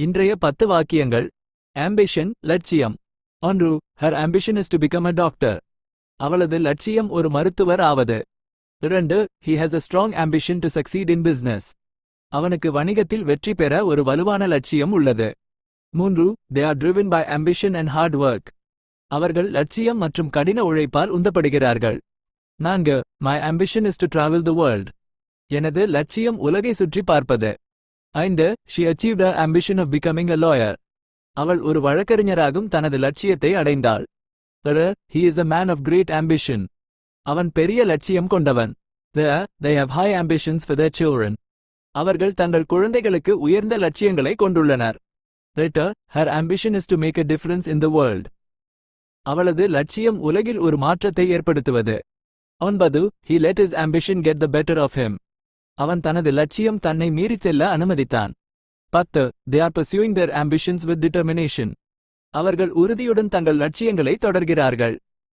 இன்றைய 10 வாக்கியங்கள். ஆம்பிஷன் லட்சியம். 1. Her ambition is to become a doctor. அவளது லட்சியம் ஒரு மருத்துவர் ஆவது. 2. He has a strong ambition to succeed in business. அவனுக்கு வணிகத்தில் வெற்றி பெற ஒரு வலுவான லட்சியம் உள்ளது. 3. They are driven by ambition and hard work. அவர்கள் லட்சியம் மற்றும் கடின உழைப்பால் உந்தப்படுகிறார்கள். 4. My ambition is to travel the world. எனது லட்சியம் உலகை சுற்றி பார்ப்பது. 5. She achieved her ambition of becoming a lawyer. அவள் ஒரு வழக்கறிஞராகும் தனது லட்சியத்தை அடைந்தாள். 6. He is a man of great ambition. அவன் பெரிய லட்சியம் கொண்டவன். They have high ambitions for their children. அவர்கள் தங்கள் குழந்தைகளுக்கு உயர்ந்த லட்சியங்களை கொண்டுள்ளனர். 8. Her ambition is to make a difference in the world. அவளது லட்சியம் உலகில் ஒரு மாற்றத்தை ஏற்படுத்துவது. 9. He let his ambition get the better of him. அவன் தனது லட்சியம் தன்னை மீறிச் செல்ல அனுமதித்தான். 10. They are pursuing their ambitions with determination. அவர்கள் உறுதியுடன் தங்கள் லட்சியங்களை தொடர்கிறார்கள்.